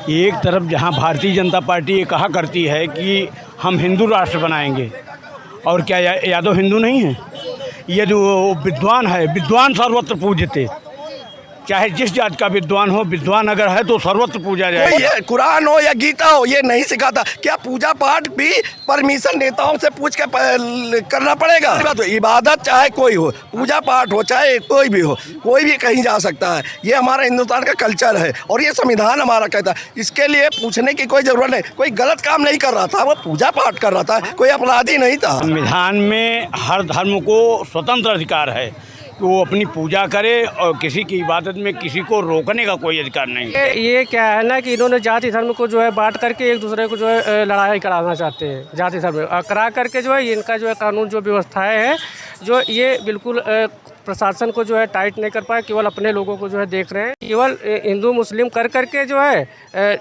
एक तरफ जहां भारतीय जनता पार्टी ये कहा करती है कि हम हिंदू राष्ट्र बनाएंगे, और क्या यादव हिंदू नहीं है? ये जो विद्वान है, विद्वान सर्वत्र पूजते, चाहे जिस जात का विद्वान हो, विद्वान अगर है तो सर्वत्र पूजा जाए। ये कुरान हो या गीता हो, ये नहीं सिखाता। क्या पूजा पाठ भी परमिशन नेताओं से पूछ के करना पड़ेगा? तो इबादत चाहे कोई हो, पूजा पाठ हो चाहे कोई भी हो, कोई भी कहीं जा सकता है। ये हमारा हिंदुस्तान का कल्चर है और ये संविधान हमारा कहता है। इसके लिए पूछने की कोई ज़रूरत नहीं। कोई गलत काम नहीं कर रहा था, वो पूजा पाठ कर रहा था, कोई अपराधी नहीं था। संविधान में हर धर्म को स्वतंत्र अधिकार है कि वो अपनी पूजा करे और किसी की इबादत में किसी को रोकने का कोई अधिकार नहीं है। ये क्या है ना कि इन्होंने जाति धर्म को जो है बांट करके एक दूसरे को जो है लड़ाई कराना चाहते हैं। जाति धर्म करा करके जो है इनका जो है कानून जो व्यवस्थाएं हैं जो ये बिल्कुल प्रशासन को जो है टाइट नहीं कर पाए, केवल अपने लोगों को जो है देख रहे हैं। केवल हिंदू मुस्लिम कर करके जो है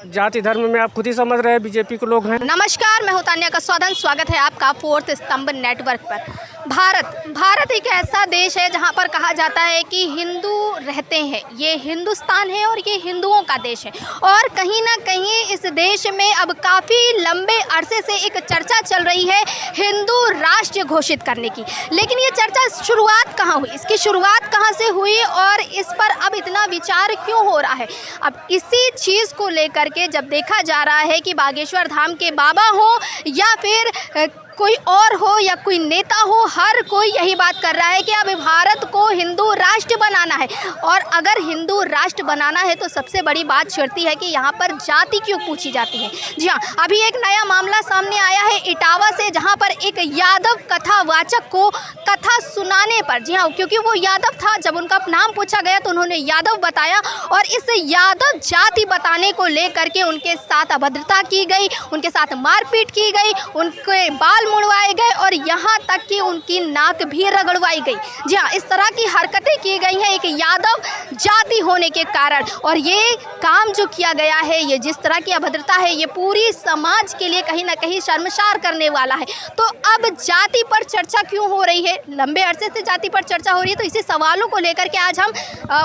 जाति धर्म में आप खुद ही समझ रहे हैं बीजेपी के लोग हैं। नमस्कार, मैं हूं तान्या कसौदन। स्वागत है आपका फोर्थ स्तंभ नेटवर्क पर। भारत एक ऐसा देश है जहां पर कहा जाता है कि हिंदू रहते हैं। ये हिंदुस्तान है और ये हिंदुओं का देश है। और कहीं ना कहीं इस देश में अब काफ़ी लंबे अरसे से एक चर्चा चल रही है हिंदू राष्ट्र घोषित करने की। लेकिन ये चर्चा शुरुआत कहाँ हुई, इसकी शुरुआत कहाँ से हुई और इस पर अब इतना विचार क्यों हो रहा है? अब इसी चीज़ को लेकर के जब देखा जा रहा है कि बागेश्वर धाम के बाबा हो या फिर कोई और हो या कोई नेता हो, हर कोई यही बात कर रहा है कि अब भारत को हिंदू राष्ट्र बनाना है। और अगर हिंदू राष्ट्र बनाना है तो सबसे बड़ी बात छिड़ती है कि यहाँ पर जाति क्यों पूछी जाती है। जी हाँ, अभी एक नया मामला सामने आया है इटावा से, जहाँ पर एक यादव कथावाचक को कथा सुनाने पर, जी हाँ क्योंकि वो यादव था, जब उनका नाम पूछा गया तो उन्होंने यादव बताया और इस यादव जाति बताने को लेकर के उनके साथ अभद्रता की गई, उनके साथ मारपीट की गई, उनके बाल मुड़वाए गए और यहाँ तक कि उनकी नाक भी रगड़वाई गई। जी हाँ, इस तरह की हरकतें की गई हैं एक यादव जाति होने के कारण। और ये काम जो किया गया है, ये जिस तरह की अभद्रता है, ये पूरी समाज के लिए कहीं ना कहीं शर्मसार करने वाला है। तो अब जाति पर चर्चा क्यों हो रही है? लंबे अरसे से जाति पर चर्चा हो रही है। तो इसी सवालों को लेकर के आज हम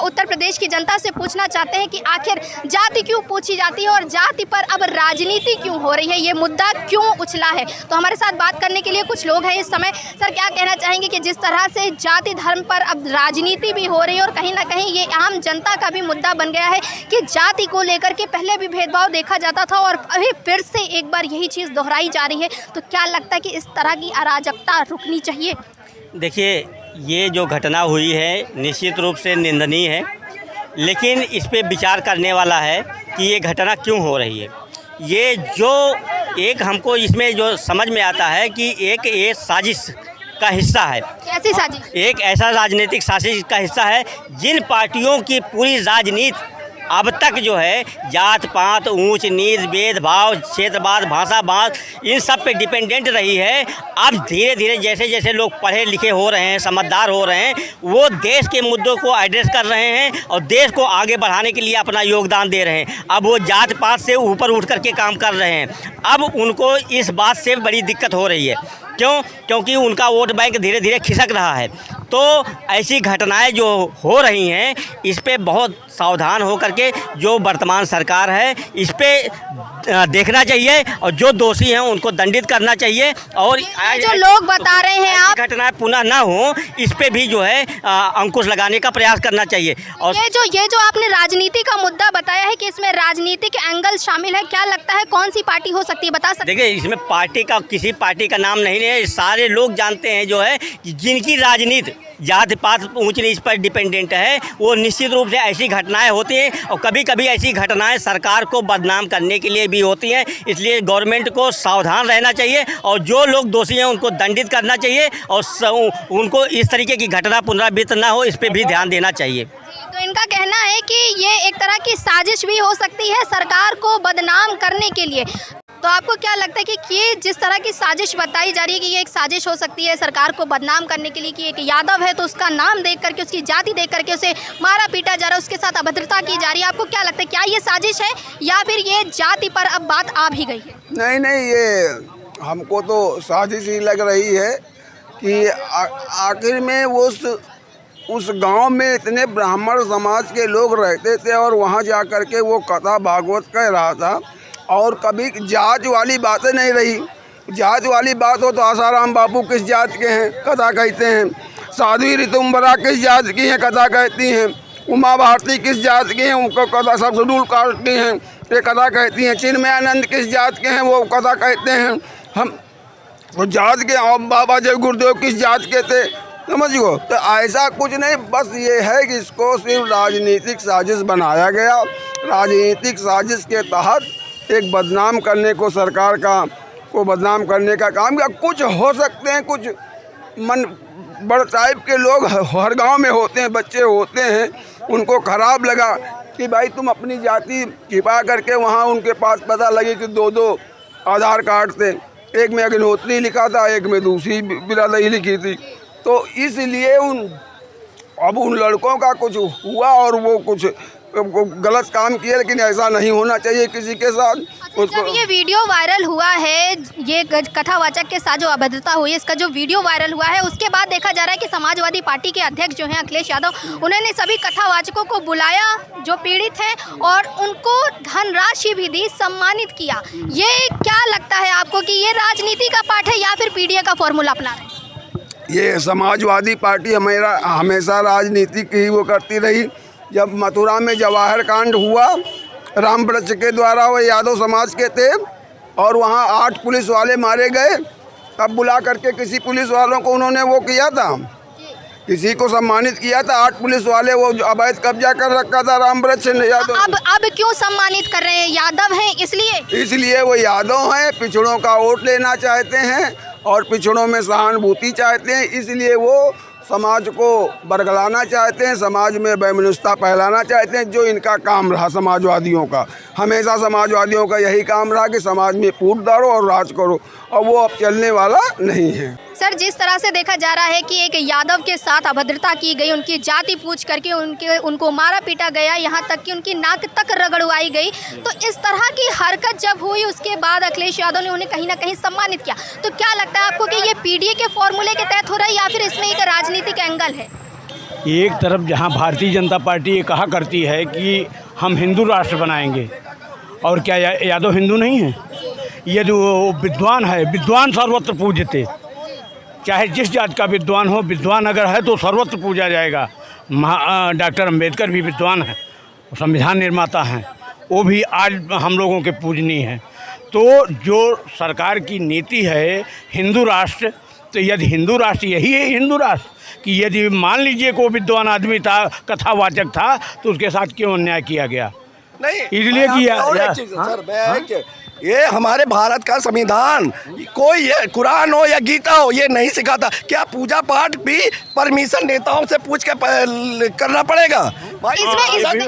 उत्तर प्रदेश की जनता से पूछना चाहते हैं कि आखिर जाति क्यों पूछी जाती है और जाति पर अब राजनीति क्यों हो रही है, ये मुद्दा क्यों उछला है। तो हमारे साथ बात करने के लिए कुछ लोग हैं इस समय। सर, क्या कहना चाहेंगे कि जिस तरह से जाति धर्म पर अब राजनीति भी हो रही है और कहीं ना कहीं ये आम जनता का भी मुद्दा बन गया है कि जाति को लेकर के पहले भी भेदभाव देखा जाता था और अभी फिर से एक बार यही चीज़ दोहराई जा रही है, तो क्या लगता है कि इस तरह की अराजकता रुकनी चाहिए? देखिए, ये जो घटना हुई है निश्चित रूप से निंदनीय है, लेकिन इस पे विचार करने वाला है कि ये घटना क्यों हो रही है। ये जो एक हमको इसमें जो समझ में आता है कि एक ये साजिश का हिस्सा है। कैसी साजिश? एक ऐसा राजनीतिक साजिश का हिस्सा है जिन पार्टियों की पूरी राजनीति अब तक जो है जात पात, ऊंच नीच, भेदभाव, क्षेत्रवाद, भाषावाद, इन सब पे डिपेंडेंट रही है। अब धीरे धीरे जैसे जैसे लोग पढ़े लिखे हो रहे हैं, समझदार हो रहे हैं, वो देश के मुद्दों को एड्रेस कर रहे हैं और देश को आगे बढ़ाने के लिए अपना योगदान दे रहे हैं। अब वो जात पात से ऊपर उठ करके काम कर रहे हैं। अब उनको इस बात से बड़ी दिक्कत हो रही है। क्यों? क्योंकि उनका वोट बैंक धीरे धीरे खिसक रहा है। तो ऐसी घटनाएं जो हो रही हैं, इस पे बहुत सावधान हो करके जो वर्तमान सरकार है इस पे देखना चाहिए और जो दोषी हैं उनको दंडित करना चाहिए। और जो लोग बता रहे हैं आप घटनाएं पुनः ना हो, इस पे भी जो है अंकुश लगाने का प्रयास करना चाहिए। और ये जो आपने राजनीति का मुद्दा बताया है कि इसमें राजनीतिक एंगल शामिल है, क्या लगता है कौन सी पार्टी हो सकती है, बता सकते? देखिए, इसमें पार्टी का किसी पार्टी का नाम नहीं है। सारे लोग जानते हैं जो है कि जिनकी राजनीति जात पात ऊंच नीच पर डिपेंडेंट है, वो निश्चित रूप से ऐसी घटनाएं होती हैं और कभी कभी ऐसी घटनाएं सरकार को बदनाम करने के लिए भी होती हैं। इसलिए गवर्नमेंट को सावधान रहना चाहिए और जो लोग दोषी हैं उनको दंडित करना चाहिए और उनको इस तरीके की घटना पुनरावृत्त ना हो, इस पर भी ध्यान देना चाहिए। तो इनका कहना है कि ये एक तरह की साजिश भी हो सकती है सरकार को बदनाम करने के लिए। तो आपको क्या लगता है कि ये जिस तरह की साजिश बताई जा रही है कि ये एक साजिश हो सकती है सरकार को बदनाम करने के लिए, कि एक यादव है तो उसका नाम देख करके, उसकी जाति देख करके उसे मारा पीटा जा रहा है, उसके साथ अभद्रता की जा रही है, आपको क्या लगता है क्या ये साजिश है या फिर ये जाति पर अब बात आ भी गई है? नहीं, ये हमको तो साजिश ही लग रही है कि आखिर में वो उस गांव में इतने ब्राह्मण समाज के लोग रहते थे और वहाँ जा कर के वो कथा भागवत कह रहा था और कभी जात वाली बातें नहीं रही। जात वाली बात हो तो आसाराम बापू किस जात के हैं, कथा कहते हैं। साध्वी ऋतुम्बरा किस जात की हैं, कथा कहती हैं। उमा भारती किस जात की हैं, उनको कथा सब शेड्यूल कास्ट की हैं, ये कथा कहती हैं। चिन्मयानंद किस जात के हैं, वो कथा कहते हैं। हम वो जात के और बाबा जय गुरुदेव किस जात के थे, समझ गो। तो ऐसा कुछ नहीं, बस ये है कि इसको सिर्फ राजनीतिक साजिश बनाया गया। राजनीतिक साजिश के तहत एक बदनाम करने को सरकार को बदनाम करने का काम किया। कुछ हो सकते हैं, कुछ मन बड़ टाइप के लोग हर गांव में होते हैं, बच्चे होते हैं, उनको खराब लगा कि भाई तुम अपनी जाति छिपा करके वहाँ उनके पास पता लगे कि दो आधार कार्ड थे, एक में अग्निहोत्री लिखा था, एक में दूसरी बिरादरी लिखी थी। तो इसलिए अब उन लड़कों का कुछ हुआ और वो कुछ गलत काम किए, लेकिन ऐसा नहीं होना चाहिए किसी के साथ। जब ये वीडियो वायरल हुआ है, ये कथावाचक के साथ जो अभद्रता हुई, इसका जो वीडियो वायरल हुआ है, उसके बाद देखा जा रहा है कि समाजवादी पार्टी के अध्यक्ष जो हैं अखिलेश यादव, उन्होंने सभी कथावाचकों को बुलाया जो पीड़ित हैं और उनको धनराशि भी दी, सम्मानित किया। ये क्या लगता है आपको कि ये राजनीति का पार्ट है या फिर पीडीए का फॉर्मूला अपना रहे? ये समाजवादी पार्टी हमेशा राजनीति की वो करती रही। जब मथुरा में जवाहर कांड हुआ, रामवृक्ष के द्वारा, वो यादव समाज के थे और वहाँ 8 पुलिस वाले मारे गए, तब बुला करके किसी पुलिस वालों को उन्होंने वो किया था, किसी को सम्मानित किया था। 8 पुलिस वाले वो अवैध कब्जा कर रखा था रामवृक्ष यादव। अब क्यों सम्मानित कर रहे हैं? यादव हैं इसलिए वो यादव हैं, पिछड़ों का वोट लेना चाहते हैं और पिछड़ों में सहानुभूति चाहते हैं, इसलिए वो समाज को बरगलाना चाहते हैं, समाज में वैमनस्यता फैलाना चाहते हैं, जो इनका काम रहा समाजवादियों का। हमेशा समाजवादियों का यही काम रहा कि समाज में फूट डालो और राज करो, और वो अब चलने वाला नहीं है। सर, जिस तरह से देखा जा रहा है कि एक यादव के साथ अभद्रता की गई, उनकी जाति पूछ करके उनको मारा पीटा गया, यहाँ तक कि उनकी नाक तक रगड़वाई गई, तो इस तरह की हरकत जब हुई उसके बाद अखिलेश यादव ने उन्हें कहीं ना कहीं सम्मानित किया। तो क्या लगता है आपको कि ये पीडीए के फॉर्मूले के तहत हो रहा है या फिर इसमें एक राजनीतिक एंगल है? एक तरफ जहां भारतीय जनता पार्टी ये कहा करती है कि हम हिंदू राष्ट्र बनाएंगे, और क्या यादव हिंदू नहीं है? ये जो विद्वान है, विद्वान सर्वत्र पूजते, चाहे जिस जात का विद्वान हो, विद्वान अगर है तो सर्वत्र पूजा जाएगा। डॉक्टर अंबेडकर भी विद्वान हैं, संविधान निर्माता हैं, वो भी आज हम लोगों के पूजनीय हैं। तो जो सरकार की नीति है हिंदू राष्ट्र, तो यदि हिंदू राष्ट्र यही है हिंदू राष्ट्र कि यदि मान लीजिए कोई विद्वान आदमी था, कथावाचक था, तो उसके साथ क्यों अन्याय किया गया? नहीं, इसलिए किया। सर, ये हमारे भारत का संविधान, कोई ये कुरान हो या गीता हो, ये नहीं सिखाता। क्या पूजा पाठ भी परमिशन नेताओं से पूछ के करना पड़ेगा?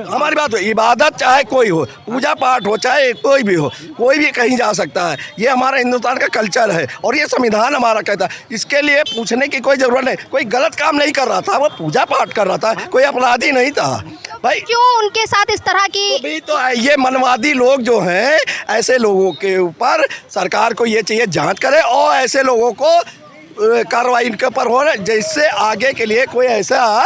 हमारी बात हो, इबादत चाहे कोई हो, पूजा पाठ हो, चाहे कोई भी हो, कोई भी कहीं जा सकता है। ये हमारा हिंदुस्तान का कल्चर है और ये संविधान हमारा कहता है। इसके लिए पूछने की कोई ज़रूरत नहीं। कोई गलत काम नहीं कर रहा था, वो पूजा पाठ कर रहा था, कोई अपराधी नहीं था भाई। क्यों उनके साथ इस तरह की तो ये मनवादी लोग जो हैं, ऐसे लोगों के ऊपर सरकार को ये चाहिए जांच करे और ऐसे लोगों को कार्रवाई इनके ऊपर हो, जिससे आगे के लिए कोई ऐसा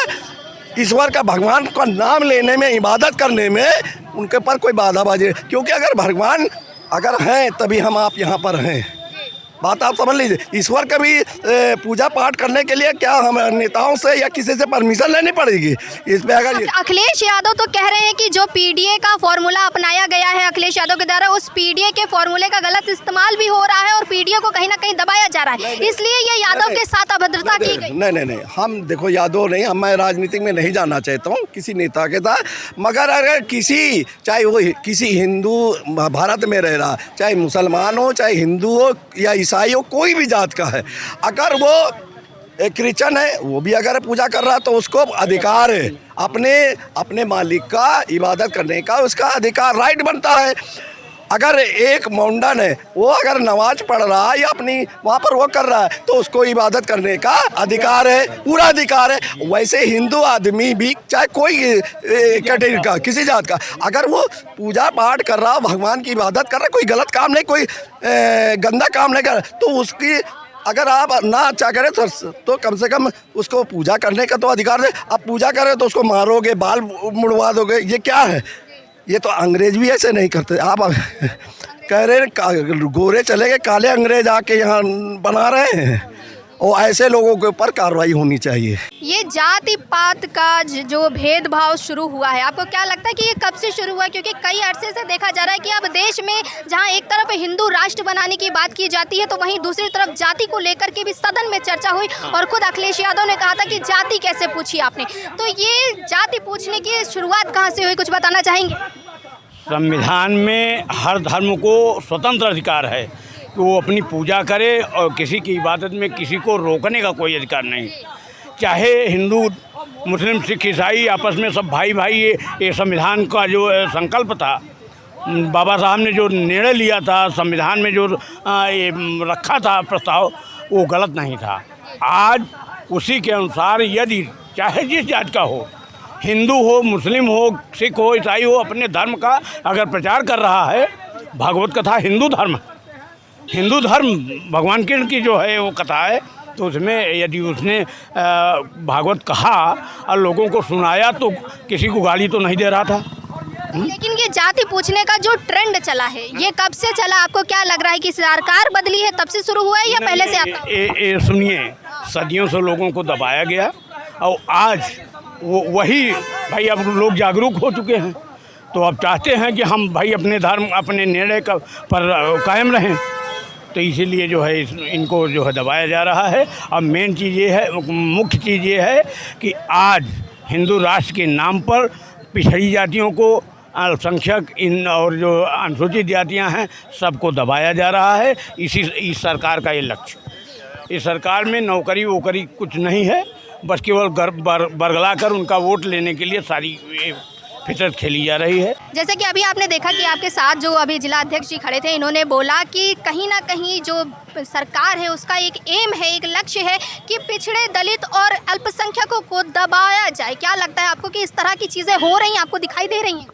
ईश्वर का, भगवान का नाम लेने में, इबादत करने में उनके ऊपर कोई बाधाबाजी। क्योंकि अगर भगवान अगर हैं तभी हम आप यहाँ पर हैं, बात आप समझ लीजिए। ईश्वर का भी पूजा पाठ करने के लिए क्या हम नेताओं से या किसी से परमिशन लेनी पड़ेगी? इस पे अगर अखिलेश यादव तो कह रहे हैं कि जो पीडीए का फॉर्मूला अपनाया गया है अखिलेश यादव के द्वारा, उस पीडीए के फॉर्मूले का गलत इस्तेमाल भी हो रहा है और पीडीए को कहीं ना कहीं दबाया जा रहा है, इसलिए ये यादव के साथ अभद्रता की गई। नहीं, हम देखो यादव नहीं, मैं राजनीति में नहीं जाना चाहता हूँ किसी नेता के साथ, मगर अगर किसी, चाहे वो किसी हिंदू भारत में रह रहा, चाहे मुसलमान हो, चाहे हिंदू हो या ईसाई हो, कोई भी जात का है, अगर वो एक क्रिश्चियन है, वो भी अगर पूजा कर रहा तो उसको अधिकार है अपने मालिक का इबादत करने का, उसका अधिकार, राइट बनता है। अगर एक मॉडर्न है, वो अगर नमाज पढ़ रहा है या अपनी वहाँ पर वो कर रहा है, तो उसको इबादत करने का अधिकार है, पूरा अधिकार है। वैसे हिंदू आदमी भी, चाहे कोई कैटेगरी का, किसी जात का, अगर वो पूजा पाठ कर रहा, भगवान की इबादत कर रहा, कोई गलत काम नहीं, कोई गंदा काम नहीं कर रहा, तो उसकी अगर आप ना अच्छा करें तो कम से कम उसको पूजा करने का तो अधिकार है। आप पूजा करें तो उसको मारोगे, बाल मुड़वा दोगे, ये क्या है? ये तो अंग्रेज भी ऐसे नहीं करते। आप कह रहे हैं गोरे चले गए, काले अंग्रेज आके यहाँ बना रहे हैं, और ऐसे लोगों के ऊपर कार्रवाई होनी चाहिए। ये जाति पात का जो भेदभाव शुरू हुआ है, आपको क्या लगता है कि ये कब से शुरू हुआ? क्योंकि कई अरसे से देखा जा रहा है कि अब देश में जहां एक तरफ हिंदू राष्ट्र बनाने की बात की जाती है, तो वहीं दूसरी तरफ जाति को लेकर के भी सदन में चर्चा हुई, और खुद अखिलेश यादव ने कहा था कि जाति कैसे पूछी आपने। तो ये जाति पूछने की शुरुआत कहाँ से हुई, कुछ बताना चाहेंगे? संविधान में हर धर्म को स्वतंत्र अधिकार है कि वो अपनी पूजा करे, और किसी की इबादत में किसी को रोकने का कोई अधिकार नहीं। चाहे हिंदू, मुस्लिम, सिख, ईसाई आपस में सब भाई भाई, ये संविधान का जो संकल्प था, बाबा साहब ने जो निर्णय लिया था, संविधान में जो ये रखा था प्रस्ताव, वो गलत नहीं था। आज उसी के अनुसार यदि चाहे जिस जात का हो, हिंदू हो, मुस्लिम हो, सिख हो, ईसाई हो, अपने धर्म का अगर प्रचार कर रहा है, भागवत कथा हिंदू धर्म भगवान कृष्ण की जो है वो कथा है, तो उसमें यदि उसने भागवत कहा और लोगों को सुनाया तो किसी को गाली तो नहीं दे रहा था। लेकिन ये जाति पूछने का जो ट्रेंड चला है, ये कब से चला? आपको क्या लग रहा है कि सरकार बदली है तब से शुरू हुआ है या पहले से आता? सुनिए, सदियों से लोगों को दबाया गया, और आज वो वही भाई, अब लोग जागरूक हो चुके हैं, तो अब चाहते हैं कि हम भाई अपने धर्म, अपने निर्णय का पर कायम रहें, तो इसीलिए जो है इनको जो है दबाया जा रहा है। अब मेन चीज़ ये है, मुख्य चीज़ ये है कि आज हिंदू राष्ट्र के नाम पर पिछड़ी जातियों को, अल्पसंख्यक इन और जो अनुसूचित जातियां हैं, सबको दबाया जा रहा है। इस सरकार का ये लक्ष्य। इस सरकार में नौकरी वोकरी कुछ नहीं है, बस केवल बरगला कर उनका वोट लेने के लिए सारी फितरत खेली जा रही है। जैसे कि अभी आपने देखा कि आपके साथ जो अभी जिला अध्यक्ष जी खड़े थे, इन्होंने बोला कि कहीं ना कहीं जो सरकार है उसका एक एम है, एक लक्ष्य है कि पिछड़े, दलित और अल्पसंख्यकों को दबाया जाए। क्या लगता है आपको कि इस तरह की चीज़ें हो रही हैं, आपको दिखाई दे रही हैं?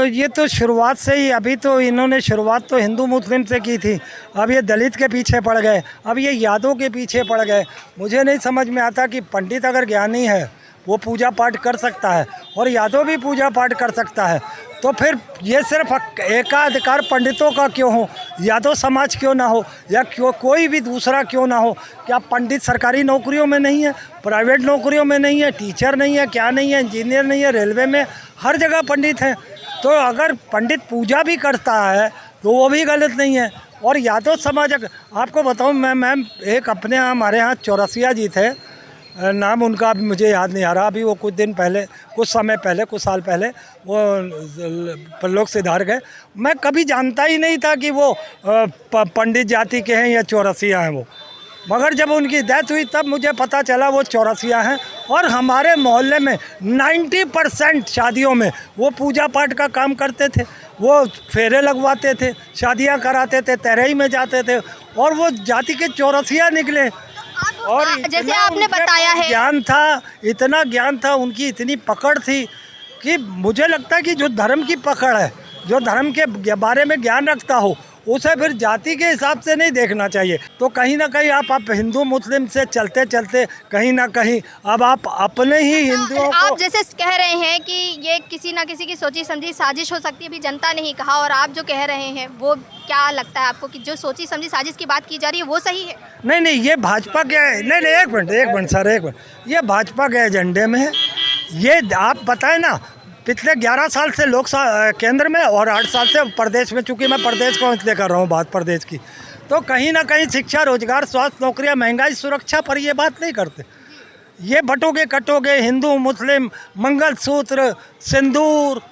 ये तो शुरुआत से ही, अभी तो इन्होंने शुरुआत तो हिंदू मुस्लिम से की थी, अब ये दलित के पीछे पड़ गए, अब ये यादव के पीछे पड़ गए। मुझे नहीं समझ में आता कि पंडित अगर ज्ञानी है वो पूजा पाठ कर सकता है और यादव भी पूजा पाठ कर सकता है, तो फिर ये सिर्फ एकाधिकार पंडितों का क्यों हो, यादव समाज क्यों ना हो, या क्यों कोई भी दूसरा क्यों ना हो? क्या पंडित सरकारी नौकरियों में नहीं है, प्राइवेट नौकरियों में नहीं है, टीचर नहीं है, क्या नहीं है, इंजीनियर नहीं है, रेलवे में, हर जगह पंडित हैं। तो अगर पंडित पूजा भी करता है तो वो भी गलत नहीं है। और यादव समाज, आपको बताऊँ, मैम एक अपने यहाँ, हमारे यहाँ चौरसिया जी थे, नाम उनका अभी मुझे याद नहीं आ रहा, अभी वो कुछ समय पहले कुछ साल पहले वो परलोक से धार गए। मैं कभी जानता ही नहीं था कि वो पंडित जाति के हैं या चौरसिया हैं वो, मगर जब उनकी डेथ हुई तब मुझे पता चला वो चौरसिया हैं। और हमारे मोहल्ले में 90% शादियों में वो पूजा पाठ का काम करते थे, वो फेरे लगवाते थे, शादियां कराते थे, तैरई में जाते थे, और वो जाति के चौरसिया निकले। और जैसे आपने बताया है, इतना ज्ञान था, उनकी इतनी पकड़ थी कि मुझे लगता है कि जो धर्म की पकड़ है, जो धर्म के बारे में ज्ञान रखता हो, उसे फिर जाति के हिसाब से नहीं देखना चाहिए। तो कहीं ना कहीं आप हिंदू मुस्लिम से चलते चलते कहीं ना कहीं अब आप अपने ही हिंदुओं को, आप जैसे कह रहे हैं कि ये किसी ना किसी की सोची समझी साजिश हो सकती है, अभी जनता ने ही कहा, और आप जो कह रहे हैं वो क्या लगता है आपको कि जो सोची समझी साजिश की बात की जा रही है वो सही है? नहीं, ये भाजपा के, नहीं एक मिनट सर, एक मिनट, ये भाजपा के एजेंडे में है। ये आप बताएं ना, पिछले 11 साल से लोकसभा केंद्र में और 8 साल से प्रदेश में, चूँकि मैं प्रदेश को इसलिए कर रहा हूँ बात प्रदेश की, तो कहीं ना कहीं शिक्षा, रोजगार, स्वास्थ्य, नौकरियाँ, महंगाई, सुरक्षा पर ये बात नहीं करते। ये बटोगे कटोगे, हिंदू मुस्लिम, मंगलसूत्र, सिंदूर,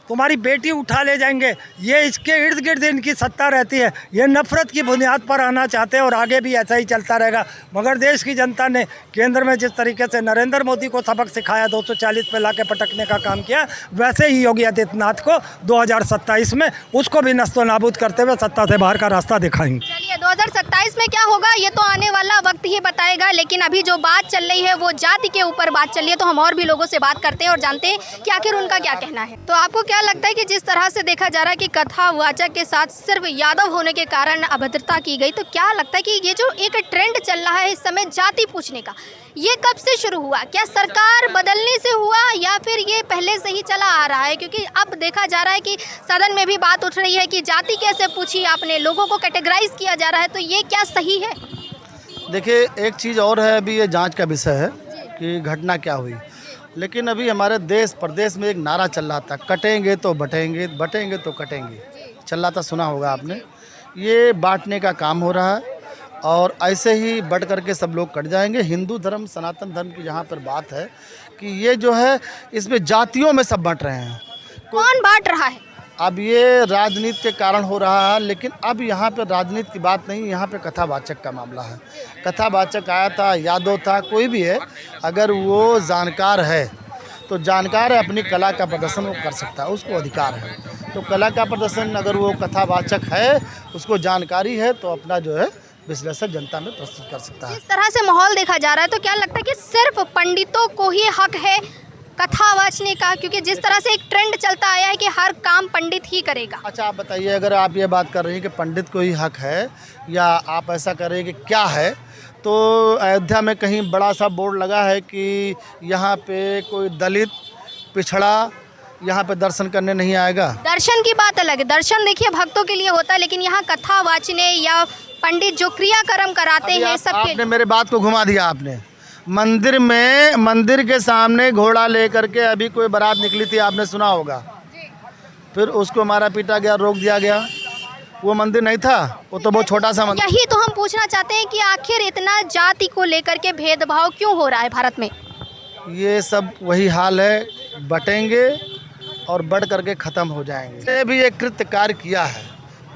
तुम्हारी बेटी उठा ले जाएंगे, ये इसके इर्द गिर्द इनकी सत्ता रहती है। ये नफरत की बुनियाद पर आना चाहते हैं और आगे भी ऐसा ही चलता रहेगा। मगर देश की जनता ने केंद्र में जिस तरीके से नरेंद्र मोदी को सबक सिखाया, 240 पे लाके पटकने का काम किया, वैसे ही योगी आदित्यनाथ को 2027 में उसको भी नस्तो नाबूद करते हुए सत्ता से बाहर का रास्ता दिखाएंगे। चलिए 2027 में क्या होगा ये तो आने वाला वक्त ही बताएगा, लेकिन अभी जो बात चल रही है वो जाति के ऊपर बात चल रही है। तो हम और भी लोगों से बात करते हैं और जानते हैं कि आखिर उनका क्या कहना है। तो आपको क्या लगता है कि जिस तरह से देखा जा रहा है कि कथावाचक के साथ सिर्फ यादव होने के कारण अभद्रता की गई, तो क्या लगता है कि ये जो एक ट्रेंड चल रहा है इस समय जाति पूछने का, ये कब से शुरू हुआ? क्या सरकार बदलने से हुआ या फिर ये पहले से ही चला आ रहा है? क्योंकि अब देखा जा रहा है कि सदन में भी बात उठ रही है कि जाति कैसे पूछी आपने, लोगों को कैटेगराइज किया जा रहा है, तो ये क्या सही है? देखिए, एक चीज़ और है, अभी ये जांच का विषय है कि घटना क्या हुई, लेकिन अभी हमारे देश प्रदेश में एक नारा चल रहा था, कटेंगे तो बटेंगे, बटेंगे तो कटेंगे, चल रहा था, सुना होगा आपने। ये बांटने का काम हो रहा है और ऐसे ही बढ़ करके सब लोग कट जाएंगे। हिंदू धर्म, सनातन धर्म की जहाँ पर बात है कि ये जो है इसमें जातियों में सब बांट रहे हैं। कौन बांट रहा है? अब ये राजनीति के कारण हो रहा है, लेकिन अब यहाँ पे राजनीति की बात नहीं, यहाँ पे कथावाचक का मामला है। कथावाचक आया था, यादव था, कोई भी है, अगर वो जानकार है तो जानकार है, अपनी कला का प्रदर्शन वो कर सकता है, उसको अधिकार है। तो कला का प्रदर्शन अगर वो कथावाचक है, उसको जानकारी है, तो अपना जो है विश्लेषण जनता में प्रस्तुत कर सकता है। इस तरह से माहौल देखा जा रहा है तो क्या लगता है कि सिर्फ पंडितों को ही हक है कथा वाचने का? क्योंकि जिस तरह से एक ट्रेंड चलता आया है कि हर काम पंडित ही करेगा। अच्छा, आप बताइए, अगर आप ये बात कर रही हैं कि पंडित को ही हक है, या आप ऐसा कर रहे हैं कि क्या है, तो अयोध्या में कहीं बड़ा सा बोर्ड लगा है कि यहाँ पे कोई दलित, पिछड़ा यहाँ पे दर्शन करने नहीं आएगा। दर्शन की बात अलग है, दर्शन देखिए भक्तों के लिए होता है, लेकिन यहाँ कथा वाचने या पंडित जो क्रियाक्रम कराते हैं सबके। आपने मेरे बात को घुमा दिया। आपने मंदिर में, मंदिर के सामने घोड़ा लेकर के अभी कोई बारात निकली थी, आपने सुना होगा, फिर उसको मारा पीटा गया, रोक दिया गया। वो मंदिर नहीं था, वो तो बहुत छोटा सा मंदिर। यही तो हम पूछना चाहते हैं कि आखिर इतना जाति को लेकर के भेदभाव क्यों हो रहा है भारत में? ये सब वही हाल है, बटेंगे और बढ़ करके ख़त्म हो जाएंगे। ये भी एक कृत्य कार्य किया है,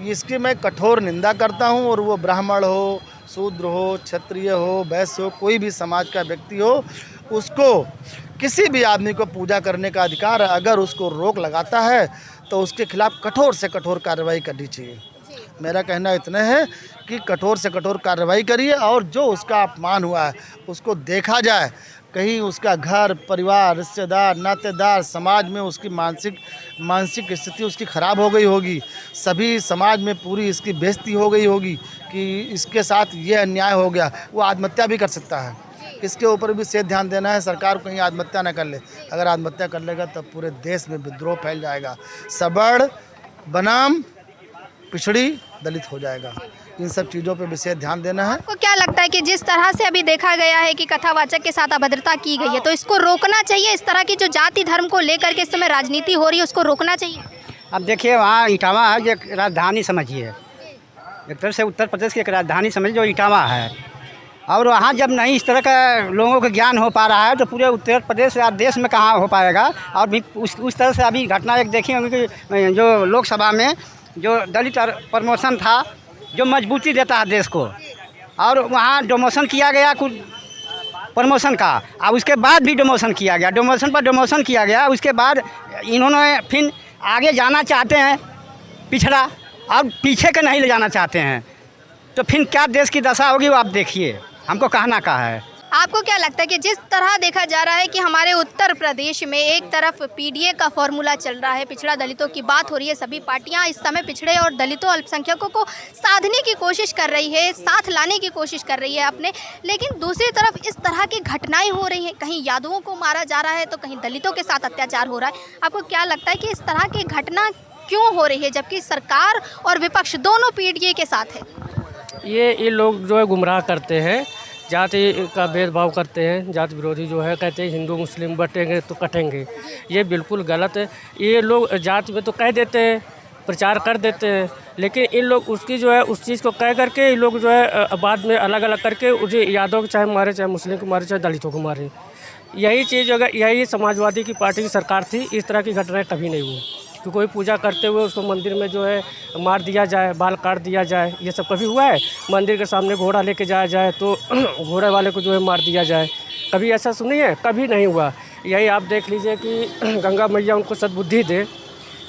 इसकी मैं कठोर निंदा करता हूँ। और वो ब्राह्मण हो, शूद्र हो, क्षत्रिय हो, वैश्य हो, कोई भी समाज का व्यक्ति हो, उसको, किसी भी आदमी को पूजा करने का अधिकार है। अगर उसको रोक लगाता है तो उसके खिलाफ कठोर से कठोर कार्रवाई करनी चाहिए। मेरा कहना इतना है कि कठोर से कठोर कार्रवाई करिए, और जो उसका अपमान हुआ है उसको देखा जाए, कहीं उसका घर परिवार, रिश्तेदार, नातेदार, समाज में उसकी मानसिक स्थिति उसकी ख़राब हो गई होगी, सभी समाज में पूरी इसकी बेइज्जती हो गई होगी कि इसके साथ ये अन्याय हो गया, वो आत्महत्या भी कर सकता है। इसके ऊपर भी विशेष ध्यान देना है सरकार को, कहीं आत्महत्या न कर ले। अगर आत्महत्या कर लेगा तब पूरे देश में विद्रोह फैल जाएगा, सबड़ बनाम पिछड़ी दलित हो जाएगा। इन सब चीज़ों पे विशेष ध्यान देना है। आपको क्या लगता है कि जिस तरह से अभी देखा गया है कि कथावाचक के साथ अभद्रता की गई है, तो इसको रोकना चाहिए? इस तरह की जो जाति धर्म को लेकर के इस समय राजनीति हो रही है, उसको रोकना चाहिए? अब देखिए, वहाँ इटावा है, जो राजधानी समझिए, एक तरह से उत्तर प्रदेश की एक राजधानी समझ जो इटावा है, और वहाँ जब नहीं इस तरह का लोगों को ज्ञान हो पा रहा है तो पूरे उत्तर प्रदेश या देश में कहाँ हो पाएगा। और भी उस तरह से अभी घटना एक देखी होंगी कि जो लोकसभा में जो दलित प्रमोशन था, जो मजबूती देता है देश को, और वहाँ डोमोशन किया गया कुछ प्रमोशन का, और उसके बाद भी डोमोशन किया गया, डोमोशन पर डोमोशन किया गया। उसके बाद इन्होंने फिर आगे जाना चाहते हैं पिछड़ा, और पीछे के नहीं ले जाना चाहते हैं, तो फिर क्या देश की दशा होगी वो आप देखिए। हमको कहना का है। आपको क्या लगता है कि जिस तरह देखा जा रहा है कि हमारे उत्तर प्रदेश में एक तरफ पीडीए का फॉर्मूला चल रहा है, पिछड़ा दलितों की बात हो रही है, सभी पार्टियां इस समय पिछड़े और दलितों अल्पसंख्यकों को साधने की कोशिश कर रही है, साथ लाने की कोशिश कर रही है अपने, लेकिन दूसरी तरफ इस तरह की घटनाएं हो रही हैं, कहीं यादवों को मारा जा रहा है तो कहीं दलितों के साथ अत्याचार हो रहा है। आपको क्या लगता है कि इस तरह की घटना क्यों हो रही है, जबकि सरकार और विपक्ष दोनों पीडीए के साथ है? ये लोग जो है गुमराह करते हैं, जाति का भेदभाव करते हैं, जाति विरोधी जो है, कहते हैं हिंदू मुस्लिम बटेंगे तो कटेंगे। ये बिल्कुल गलत है। ये लोग जाति में तो कह देते हैं, प्रचार कर देते हैं, लेकिन इन लोग उसकी जो है उस चीज़ को कह करके इन लोग जो है बाद में अलग अलग करके उसे यादव को चाहे मारे, चाहे मुस्लिम को मारे, चाहे दलितों को मारे। यही चीज़ अगर यही समाजवादी की पार्टी की सरकार थी, इस तरह की घटनाएँ कभी नहीं हुई कि कोई पूजा करते हुए उसको मंदिर में जो है मार दिया जाए, बाल काट दिया जाए। ये सब कभी हुआ है? मंदिर के सामने घोड़ा लेके जाया जाए तो घोड़े वाले को जो है मार दिया जाए, कभी ऐसा सुनिए? कभी नहीं हुआ। यही आप देख लीजिए कि गंगा मैया उनको सद्बुद्धि दे।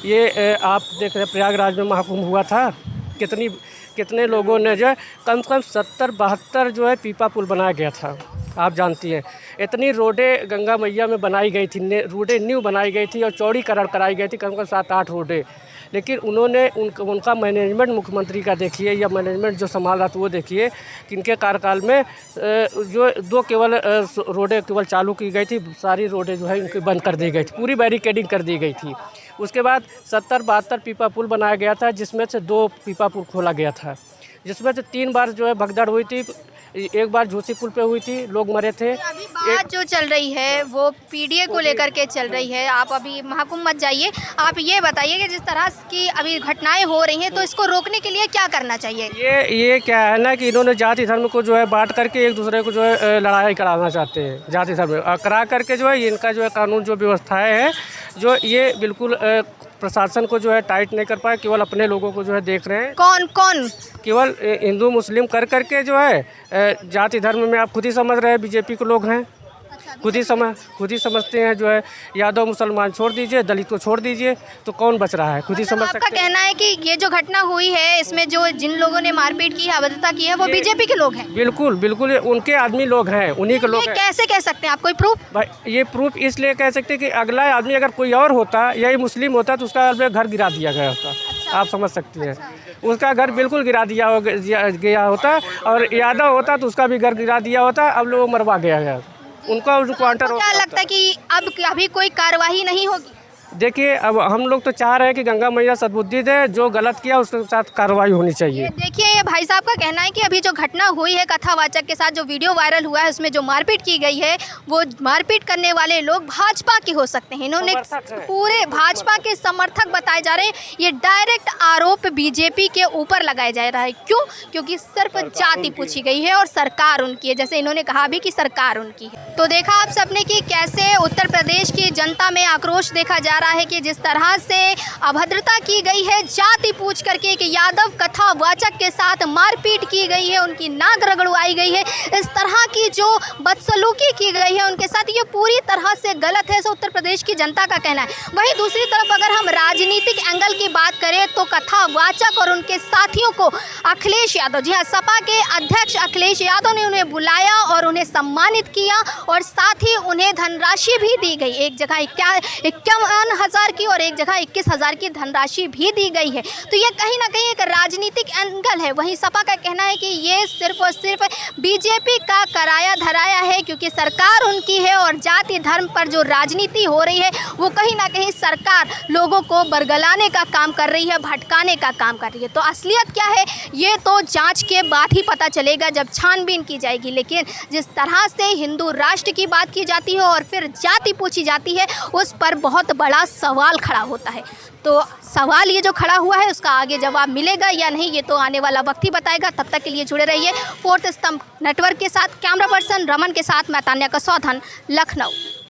ये आप देख रहे प्रयागराज में महाकुंभ हुआ था, कितने लोगों ने जो है कम से कम 70-72 जो है पीपा पुल बनाया गया था। आप जानती हैं इतनी रोडें गंगा मैया में बनाई गई थी, रोडें न्यू बनाई गई थी और चौड़ीकरण कराई गई थी, कम से कम 7-8 रोडें। लेकिन उन्होंने उनका मैनेजमेंट मुख्यमंत्री का देखिए या मैनेजमेंट जो संभाला तो वो देखिए कि इनके कार्यकाल में जो 2 केवल रोडें केवल चालू की गई थी, सारी रोडें जो है इनकी बंद कर दी गई थी, पूरी बैरिकेडिंग कर दी गई थी। उसके बाद 70-72 पीपा पुल बनाया गया था, जिसमें से 2 पीपा पुल खोला गया था, जिसमें से 3 बार जो है भगदड़ हुई थी। एक बार झूसी पुल पे हुई थी, लोग मरे थे। अभी बात जो चल रही है वो पीडीए को लेकर के चल रही है। आप अभी महाकुंभ मत जाइए, आप ये बताइए कि जिस तरह की अभी घटनाएं हो रही हैं तो इसको रोकने के लिए क्या करना चाहिए? ये क्या है ना कि इन्होंने जाति धर्म को जो है बांट करके एक दूसरे को जो है लड़ाई कराना चाहते हैं। जाति धर्म करा करके जो है इनका जो है कानून जो व्यवस्थाएं हैं जो ये बिल्कुल प्रशासन को जो है टाइट नहीं कर पाए, केवल अपने लोगों को जो है देख रहे हैं। कौन केवल हिंदू मुस्लिम कर करके जो है जाति धर्म में आप खुद ही समझ रहे हैं, बीजेपी के लोग हैं, खुद ही समझते हैं जो है यादव मुसलमान छोड़ दीजिए, दलित को छोड़ दीजिए, तो कौन बच रहा है, खुद ही समझ सकते हैं। आपका कहना है कि ये जो घटना हुई है इसमें जो जिन लोगों ने मारपीट की है, अभद्रता की है, वो बीजेपी के लोग हैं? बिल्कुल ये उनके आदमी लोग हैं, उन्हीं के लोग हैं। कैसे कह सकते हैं आप, कोई प्रूफ? भाई ये प्रूफ इसलिए कह सकते हैं कि अगला आदमी अगर कोई और होता, यही मुस्लिम होता, तो उसका घर गिरा दिया गया होता। आप समझ सकती हैं, उसका घर बिल्कुल गिरा गया होता, और यादव होता तो उसका भी घर गिरा दिया होता। अब लोग मरवा गया है उनका क्वार्टर। क्या लगता है कि अब अभी कोई कार्रवाई नहीं होगी? देखिए अब हम लोग तो चाह रहे हैं कि गंगा मैया सद्बुद्धि दे, जो गलत किया उसके साथ कार्रवाई होनी चाहिए। देखिए ये भाई साहब का कहना है कि अभी जो घटना हुई है कथावाचक के साथ, जो वीडियो वायरल हुआ है उसमें जो मारपीट की गई है, वो मारपीट करने वाले लोग भाजपा के हो सकते हैं। इन्होंने पूरे भाजपा के समर्थक बताए जा रहे हैं। ये डायरेक्ट आरोप बीजेपी के ऊपर लगाया जा रहा है। क्यों? क्योंकि सिर्फ जाति पूछी गई है और सरकार उनकी है, जैसे इन्होंने कहा भी कि सरकार उनकी है। तो देखा आप सबने कि कैसे उत्तर प्रदेश की जनता में आक्रोश देखा जा रहा है कि जिस तरह से अभद्रता की गई है, जाति पूछ करके एक यादव कथावाचक के साथ मारपीट की गई है, उनकी नाक रगड़वाई गई है, इस तरह की जो बदसलूकी की गई है उनके साथ, ये पूरी तरह से गलत है, ऐसा उत्तर प्रदेश की जनता का कहना है। वहीं दूसरी तरफ अगर हम राजनीतिक एंगल की बात करें तो कथावाचक और उनके साथियों को अखिलेश यादव, जी हाँ, सपा के अध्यक्ष अखिलेश यादव ने उन्हें बुलाया और उन्हें सम्मानित किया, और साथ ही उन्हें धनराशि भी दी गई। एक जगह 51,000 की और एक जगह 21,000 की धनराशि भी दी गई है। तो ये कहीं ना कहीं एक राजनीतिक एंगल है। वहीं सपा का कहना है कि ये सिर्फ और सिर्फ बीजेपी का कराया धराया है, क्योंकि सरकार उनकी है और जाति धर्म पर जो राजनीति हो रही है वो कहीं ना कहीं सरकार लोगों को बरगलाने का काम कर रही है, भटकाने का काम कर रही है। तो असलियत क्या है ये तो जांच के बाद ही पता चलेगा, जब छानबीन की जाएगी। लेकिन जिस तरह से हिंदू राष्ट्र की बात की जाती है और फिर जाति पूछी जाती है, उस पर बहुत बड़ा सवाल खड़ा होता है। तो सवाल ये जो खड़ा हुआ है उसका आगे जवाब मिलेगा या नहीं, ये तो आने वाला वक्त ही बताएगा। तब तक के लिए जुड़े रहिए फोर्थ स्तंभ नेटवर्क के साथ। कैमरा पर्सन रमन के साथ मैं तान्या कसौधन, लखनऊ।